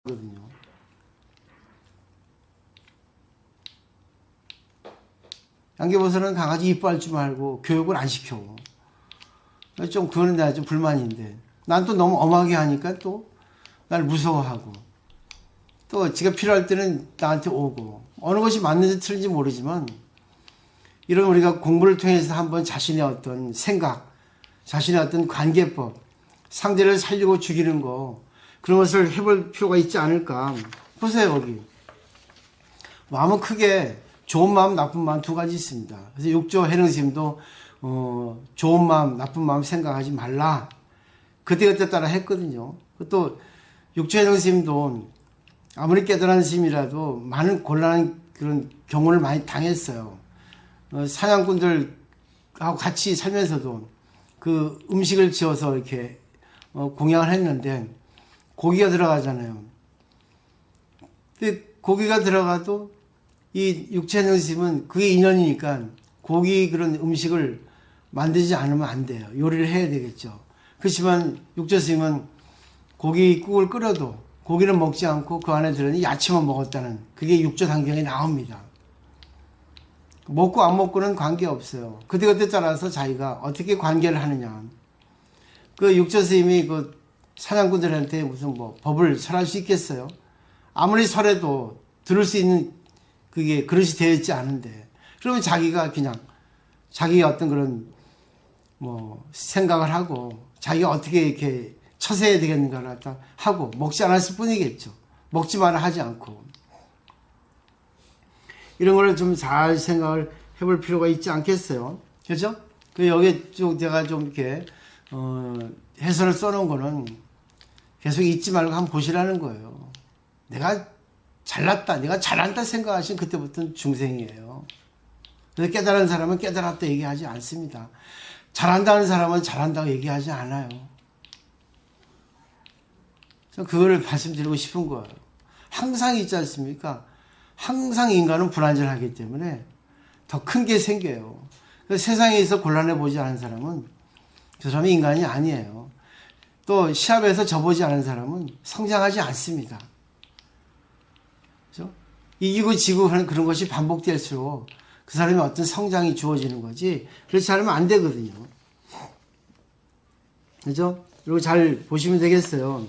거든요. 양계보살은 강아지 이뻐할 줄 말고 교육을 안 시켜. 좀 그거는 내가 좀 불만인데, 난 또 너무 엄하게 하니까 또 날 무서워하고, 또 지가 필요할 때는 나한테 오고, 어느 것이 맞는지 틀린지 모르지만 이런 우리가 공부를 통해서 한번 자신의 어떤 생각, 자신의 어떤 관계법, 상대를 살리고 죽이는 거, 그런 것을 해볼 필요가 있지 않을까. 보세요, 여기 마음은 크게 좋은 마음, 나쁜 마음 두 가지 있습니다. 그래서 육조 해능스님도 좋은 마음, 나쁜 마음 생각하지 말라, 그때그때 따라 했거든요. 또 육조 해능스님도 아무리 깨달은 스님이라도 많은 곤란한 그런 경우를 많이 당했어요. 사냥꾼들하고 같이 살면서도 그 음식을 지어서 이렇게 공양을 했는데 고기가 들어가잖아요. 근데 고기가 들어가도 이 육체능 스님은 그게 인연이니까 고기 그런 음식을 만들지 않으면 안 돼요. 요리를 해야 되겠죠. 그렇지만 육조 스님은 고기국을 끓여도 고기는 먹지 않고 그 안에 들어있는 야채만 먹었다는, 그게 육조 단경에 나옵니다. 먹고 안 먹고는 관계없어요. 그때그때 따라서 자기가 어떻게 관계를 하느냐. 그 육조 스님이 그 사냥꾼들한테 무슨 뭐 법을 설할 수 있겠어요? 아무리 설해도 들을 수 있는 그게 그릇이 되어 있지 않은데, 그러면 자기가 그냥 자기가 어떤 그런 뭐 생각을 하고 자기가 어떻게 이렇게 처세해야 되겠는가를 갖다 하고 먹지 않았을 뿐이겠죠. 먹지 마라 하지 않고. 이런 거를 좀 잘 생각을 해볼 필요가 있지 않겠어요? 그렇죠? 그 여기에 좀 제가 좀 이렇게 해설을 써놓은 거는 계속 잊지 말고 한번 보시라는 거예요. 내가 잘났다, 내가 잘한다 생각하시면 그때부터는 중생이에요. 그래서 깨달은 사람은 깨달았다 얘기하지 않습니다. 잘한다는 사람은 잘한다고 얘기하지 않아요. 그래서 그거를 말씀드리고 싶은 거예요. 항상 있지 않습니까? 항상 인간은 불완전하기 때문에 더 큰 게 생겨요. 세상에서 곤란해 보지 않은 사람은 그 사람이 인간이 아니에요. 또 시합에서 져보지 않은 사람은 성장하지 않습니다. 그렇죠? 이기고 지고 하는 그런 것이 반복될수록 그 사람이 어떤 성장이 주어지는 거지, 그렇지 않으면 안 되거든요. 그죠? 그리고 잘 보시면 되겠어요.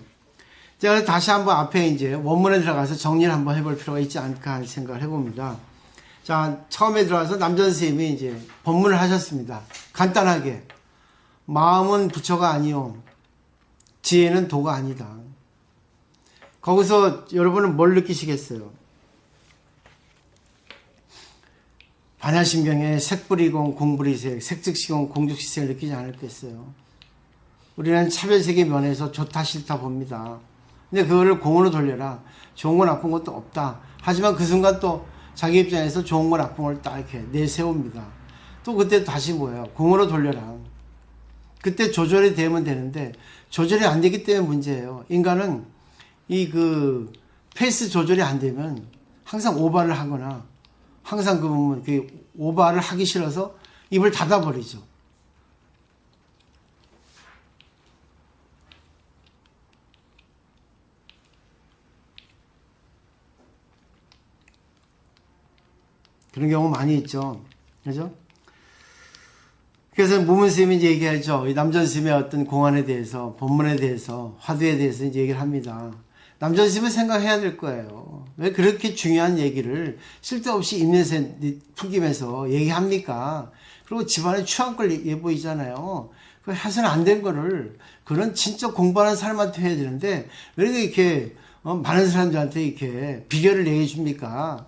제가 다시 한번 앞에 이제 원문에 들어가서 정리를 한번 해볼 필요가 있지 않을까 하는 생각을 해봅니다. 자, 처음에 들어가서 남전 선생님이 이제 법문을 하셨습니다. 간단하게. 마음은 부처가 아니요, 지혜는 도가 아니다. 거기서 여러분은 뭘 느끼시겠어요? 반야심경에 색불이공 공불이색, 색즉시공 공즉시색을 느끼지 않을겠어요? 우리는 차별세계 면에서 좋다 싫다 봅니다. 근데 그거를 공으로 돌려라. 좋은 건 나쁜 것도 없다. 하지만 그 순간 또 자기 입장에서 좋은 거 나쁜 걸 딱 이렇게 내세웁니다. 또 그때 다시 뭐예요? 공으로 돌려라. 그때 조절이 되면 되는데 조절이 안 되기 때문에 문제예요. 인간은 이 그 페이스 조절이 안 되면 항상 오바를 하거나, 항상 그 오바를 하기 싫어서 입을 닫아버리죠. 그런 경우 많이 있죠. 그죠? 그래서 무문스님이 이제 얘기하죠. 이 남전스님의 어떤 공안에 대해서, 본문에 대해서, 화두에 대해서 이제 얘기를 합니다. 남전스님은 생각해야 될 거예요. 왜 그렇게 중요한 얘기를 쓸데없이 입냄새 풍기면서 얘기합니까? 그리고 집안에 추한 걸 예보이잖아요. 그 해서는 안 된 거를, 그런 진짜 공부하는 사람한테 해야 되는데, 왜 이렇게 많은 사람들한테 이렇게 비결을 얘기해 줍니까?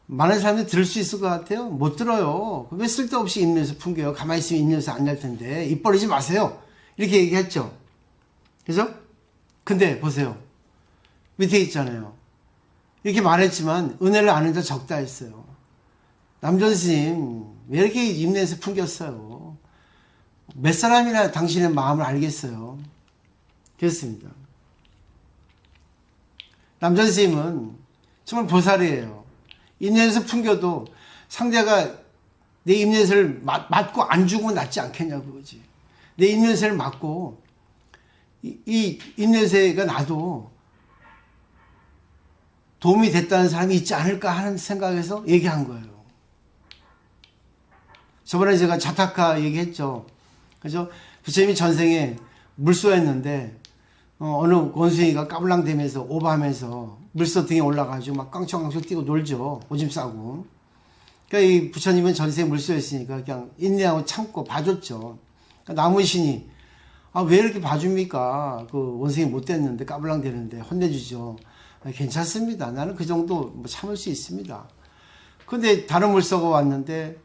많은 사람들이 들을 수 있을 것 같아요? 못 들어요. 왜 쓸데없이 입냄새 풍겨요? 가만히 있으면 입냄새 안 날 텐데. 입 벌리지 마세요. 이렇게 얘기했죠. 그죠? 근데 보세요. 밑에 있잖아요. 이렇게 말했지만 은혜를 아는 자 적다 했어요. 남전 스님 왜 이렇게 입냄새 풍겼어요? 몇 사람이나 당신의 마음을 알겠어요? 그렇습니다. 남전 스님은 정말 보살이에요. 입냄새 풍겨도 상대가 내 입냄새를 맡고 안 죽으면 낫지 않겠냐고 그러지. 내 입냄새를 맡고 이 입냄새가 나도 도움이 됐다는 사람이 있지 않을까 하는 생각에서 얘기한 거예요. 저번에 제가 자타카 얘기했죠. 그래서 부처님이 전생에 물소했는데 어느 원숭이가 까불랑대면서 오밤에서 물소 등에 올라가지고 막 깡총깡총 뛰고 놀죠. 오줌 싸고. 그러니까 이 부처님은 전생에 물소였으니까 그냥 인내하고 참고 봐줬죠. 그러니까 나무신이 왜 이렇게 봐줍니까? 그 원숭이 못됐는데 까불랑대는데 혼내주죠. 괜찮습니다. 나는 그 정도 뭐 참을 수 있습니다. 근데 다른 물소가 왔는데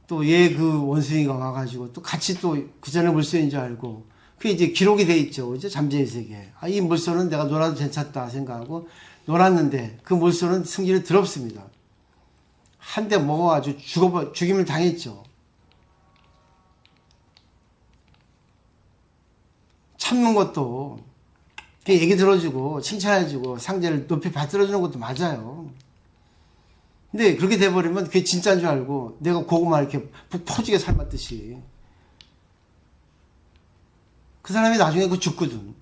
또 얘 그 원숭이가 와가지고 또 같이 또 그 전에 물소인 줄 알고 그게 이제 기록이 돼 있죠. 이제 잠재의 세계에. 이 물소는 내가 놀아도 괜찮다 생각하고 놀았는데 그 물소는 승질이 더럽습니다. 한 대 먹어가지고 죽임을 당했죠. 참는 것도 얘기 들어주고 칭찬해주고 상대를 높이 받들어주는 것도 맞아요. 근데 그렇게 돼버리면 그게 진짜인 줄 알고 내가 고구마 이렇게 푹 퍼지게 삶았듯이 그 사람이 나중에 그거 죽거든.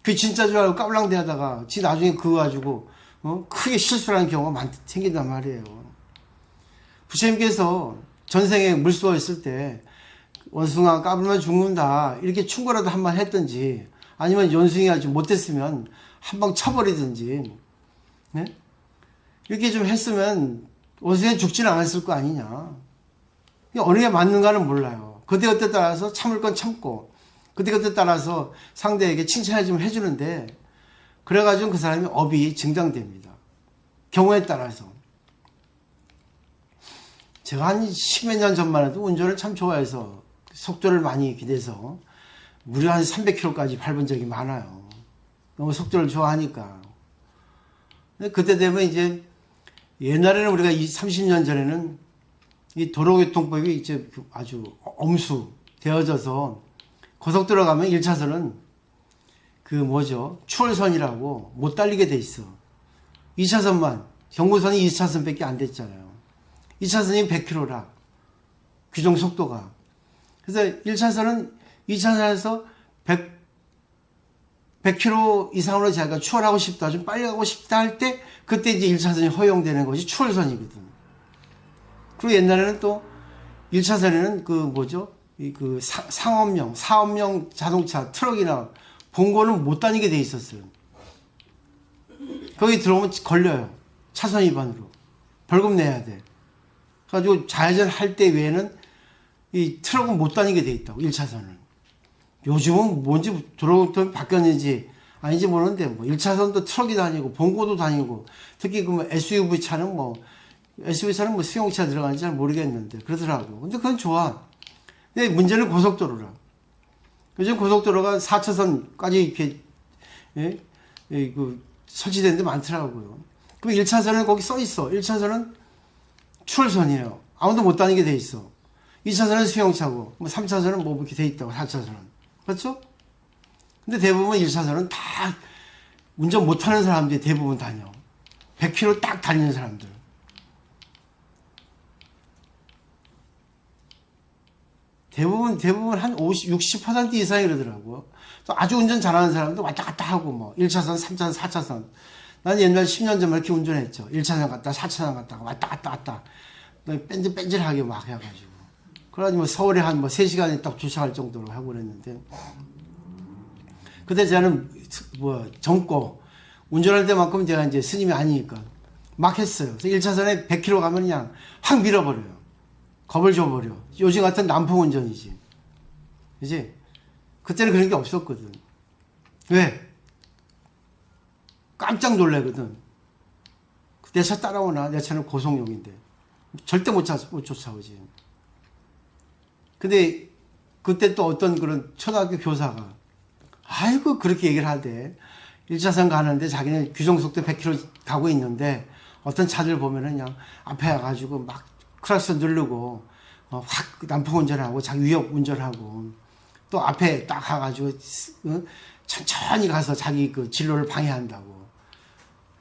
그게 진짜인 줄 알고 까불랑대하다가 지 나중에 그거 가지고 크게 실수를 하는 경우가 생긴단 말이에요. 부처님께서 전생에 물쏘였을 때 원숭아 까불면 죽는다 이렇게 충고라도 한 번 했든지 아니면 원숭이가 좀 못됐으면 한 방 쳐버리든지 네? 이렇게 좀 했으면 원숭이는 죽지는 않았을 거 아니냐. 어느 게 맞는가는 몰라요. 그때그때 따라서 참을 건 참고 그때그때 따라서 상대에게 칭찬해주면 해주는데 그래가지고 그 사람이 업이 증장됩니다. 경우에 따라서. 제가 한 10몇 년 전만 해도 운전을 참 좋아해서 속도를 많이 기대서 무려 한 300km까지 밟은 적이 많아요. 너무 속도를 좋아하니까. 근데 그때 되면 이제 옛날에는 우리가 30년 전에는 이 도로교통법이 이제 아주 엄수 되어져서 고속도로 가면 1차선은 추월선이라고 못 달리게 돼 있어. 2차선만 경부선이 2차선밖에 안 됐잖아요. 2차선이 100km라 규정 속도가. 그래서 1차선은 2차선에서 100km 이상으로 자기가 추월하고 싶다, 좀 빨리 가고 싶다 할 때 그때 이제 1차선이 허용되는 것이 추월선이거든. 그리고 옛날에는 또 1차선에는 사업용 자동차, 트럭이나 봉고는 못 다니게 돼 있었어요. 거기 들어오면 걸려요. 차선 위반으로. 벌금 내야 돼. 그래가지고 좌회전 할 때 외에는 이 트럭은 못 다니게 돼 있다고, 1차선을. 요즘은 뭔지 도로교통이 바뀌었는지 아닌지 모르는데, 1차선도 트럭이 다니고, 봉고도 다니고, 특히 SUV차는 수용차 들어가는지 잘 모르겠는데, 그러더라고. 근데 그건 좋아. 근데 문제는 고속도로라. 요즘 고속도로가 4차선까지 이렇게, 설치된 데 많더라고요. 그럼 1차선은 거기 써 있어. 1차선은 추월선이에요. 아무도 못 다니게 돼 있어. 2차선은 수용차고, 3차선은 이렇게 돼 있다고, 4차선은. 그렇죠? 근데 대부분 1차선은 다 운전 못하는 사람들이 대부분 다녀. 100km 딱 다니는 사람들. 대부분 한 60% 이상이 그러더라고요. 또 아주 운전 잘하는 사람도 왔다 갔다 하고 1차선, 3차선, 4차선. 난 옛날 10년 전에 이렇게 운전했죠. 1차선 갔다 4차선 갔다가 왔다 갔다. 뺀질뺀질하게 막 해가지고. 그래가지고 서울에 한 3시간에 딱 도착할 정도로 하고 그랬는데. 그때 저는 젊고 운전할 때만큼 제가 이제 스님이 아니니까 막 했어요. 그래서 1차선에 100km 가면 그냥 확 밀어버려요. 겁을 줘버려. 요즘 같은 난폭 운전이지. 그지? 그때는 그런 게 없었거든. 왜? 깜짝 놀래거든. 내 차 따라오나? 내 차는 고속용인데. 절대 못 쫓아오지. 근데 그때 또 어떤 그런 초등학교 교사가 아이고 그렇게 얘기를 하대. 1차선 가는데 자기는 규정속도 100km 가고 있는데 어떤 차들 보면은 그냥 앞에 와가지고 막 클락션 누르고 확 난폭 운전하고 자기 위협 운전하고 또 앞에 딱 가가지고 천천히 가서 자기 그 진로를 방해한다고.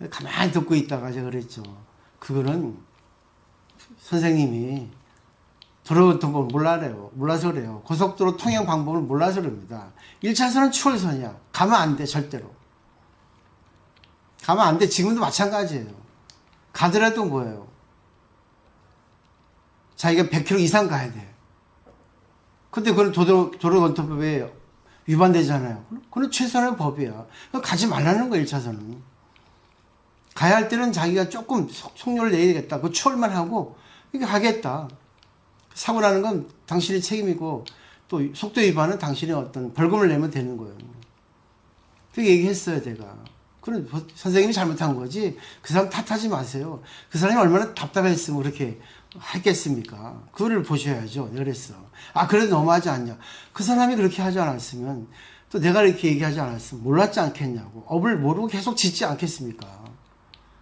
가만히 듣고 있다가 제가 그랬죠. 그거는 선생님이 도로교통법을 몰라서 그래요. 고속도로 통행 방법을 몰라서 그럽니다. 1차선은 추월선이야. 가면 안 돼, 절대로. 가면 안 돼. 지금도 마찬가지예요. 가더라도 뭐예요? 자기가 100km 이상 가야 돼. 근데 그건 도로교통법에 위반되잖아요. 그건 최선의 법이야. 가지 말라는 거야, 1차선은. 가야 할 때는 자기가 조금 속력을 내야겠다. 그 추월만 하고, 이렇게 가겠다. 사고 나는 건 당신의 책임이고, 또 속도 위반은 당신의 어떤 벌금을 내면 되는 거예요. 그 얘기했어요, 내가. 그건 선생님이 잘못한 거지, 그 사람 탓하지 마세요. 그 사람이 얼마나 답답했으면 그렇게 했겠습니까? 그거를 보셔야죠. 내가 그랬어. 아, 그래도 너무하지 않냐. 그 사람이 그렇게 하지 않았으면, 또 내가 이렇게 얘기하지 않았으면 몰랐지 않겠냐고. 업을 모르고 계속 짓지 않겠습니까?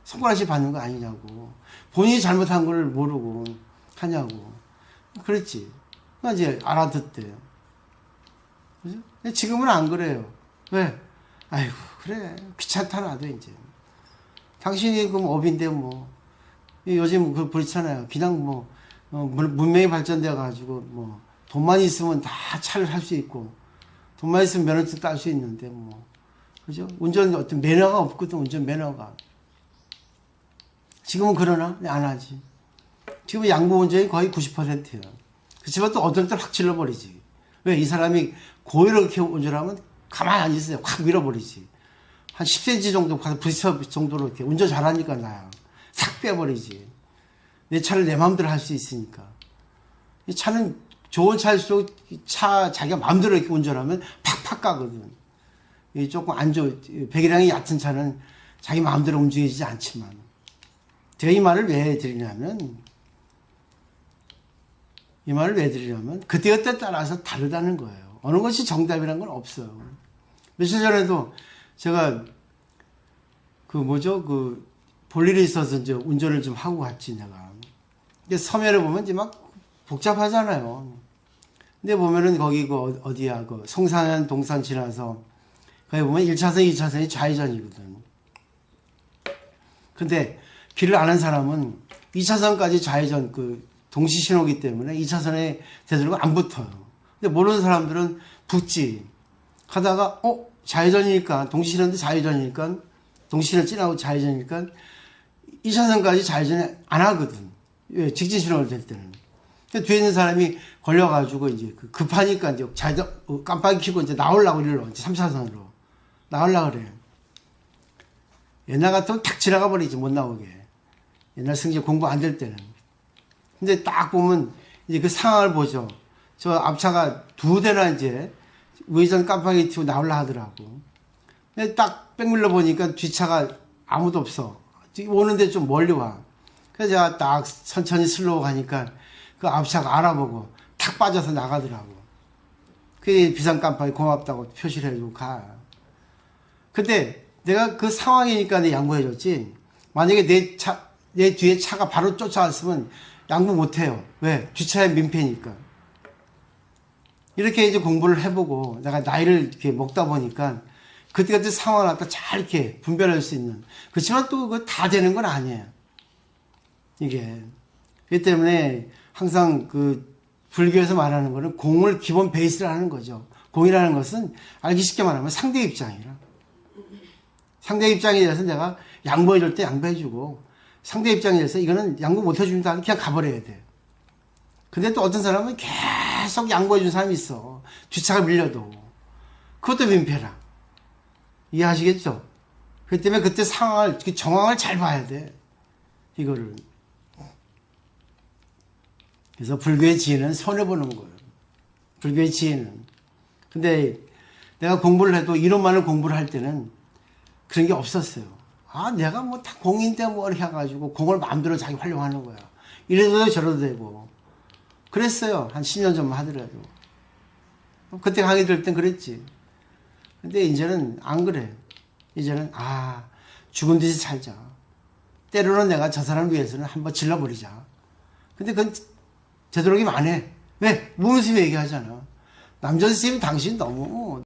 손가락질 받는 거 아니냐고. 본인이 잘못한 걸 모르고 하냐고. 그랬지. 이제 알아듣대. 그죠? 지금은 안 그래요. 왜? 아이고, 그래. 귀찮다, 나도 이제. 당신이 그럼 업인데 뭐. 요즘 그렇잖아요. 그냥 뭐, 문명이 발전돼가지고 뭐, 돈만 있으면 다 차를 할 수 있고, 돈만 있으면 면허증 딸 수 있는데 뭐. 그죠? 운전 어떤 매너가 없거든, 운전 매너가. 지금은 그러나? 안 하지. 지금 양보 운전이 거의 90%예요. 그렇지만 또 어떤 때 확 질러버리지. 왜? 이 사람이 고의로 이렇게 운전하면 가만히 안 있어요. 확 밀어버리지. 한 10cm 정도 가서 부딪혀 정도로 이렇게 운전 잘하니까 나야. 싹 빼버리지. 내 차를 내 마음대로 할 수 있으니까. 이 차는 좋은 차일수록 자기가 마음대로 이렇게 운전하면 팍팍 가거든. 이 조금 안 배기량이 얕은 차는 자기 마음대로 움직이지 않지만. 제가 이 말을 왜 드리냐면, 그때그때 따라서 다르다는 거예요. 어느 것이 정답이라는 건 없어요. 며칠 전에도 제가, 볼 일이 있어서 이제 운전을 좀 하고 갔지, 내가. 근데 서면에 보면 이제 막 복잡하잖아요. 근데 보면은 거기 어디야, 성산현 동산 지나서, 거기 보면 1차선, 2차선이 좌회전이거든. 근데 길을 아는 사람은 2차선까지 좌회전 동시 신호기 때문에 2차선에 되도록 안 붙어요. 근데 모르는 사람들은 붙지. 하다가 좌회전이니까 동시 신호인데 좌회전이니까 동시 신호 지나고 좌회전이니까 2차선까지 좌회전 안 하거든. 왜? 직진 신호를 될 때는. 근데 뒤에 있는 사람이 걸려가지고 이제 급하니까 이제 좌회전 깜빡이 켜고 이제 나오려고 이러려. 이제 3차선으로 나오려고 그래. 옛날 같으면 탁 지나가 버리지, 못 나오게. 옛날 승재 공부 안 될 때는. 근데 딱 보면 이제 그 상황을 보죠. 저 앞차가 2대나 이제 우회전 깜빡이 켜고 나오려 하더라고. 근데 딱 백밀러 보니까 뒷차가 아무도 없어. 오는데 좀 멀리 와. 그래서 제가 딱 천천히 슬로우 가니까 그 앞차가 알아보고 탁 빠져서 나가더라고. 그게 비상 깜빡이 고맙다고 표시를 해주고 가. 근데 내가 그 상황이니까 내 양보해줬지. 만약에 내 뒤에 차가 바로 쫓아왔으면 양보 못해요. 왜? 뒷차에 민폐니까. 이렇게 이제 공부를 해보고 내가 나이를 이렇게 먹다 보니까 그때그때 상황을 갖다 잘 이렇게 분별할 수 있는. 그렇지만 또 그거 다 되는 건 아니에요. 이게. 그렇기 때문에 항상 불교에서 말하는 거는 공을 기본 베이스로 하는 거죠. 공이라는 것은 알기 쉽게 말하면 상대 입장이라. 상대 입장에 대해서 내가 양보해줄 때 양보해주고 상대 입장에 대해서 이거는 양보 못해줍니다. 그냥 가버려야 돼. 근데 또 어떤 사람은 계속 양보해준 사람이 있어. 뒷차가 밀려도. 그것도 민폐라. 이해하시겠죠? 그렇기 때문에 그때 상황을, 정황을 잘 봐야 돼. 이거를. 그래서 불교의 지혜는 손해보는 거예요. 불교의 지혜는. 근데 내가 공부를 해도 이론만을 공부를 할 때는 그런 게 없었어요. 아, 내가 뭐 다 공인데 뭐 이렇게 해가지고 공을 마음대로 자기 활용하는 거야. 이래도 저래도 되고. 그랬어요. 한 10년 전만 하더라도. 그때 강의 들을 땐 그랬지. 근데 이제는 안 그래. 이제는, 죽은 듯이 살자. 때로는 내가 저 사람 위해서는 한번 질러버리자. 근데 그건 되도록이면 안 해. 왜? 무슨 얘기하잖아. 남전 선생님 당신 너무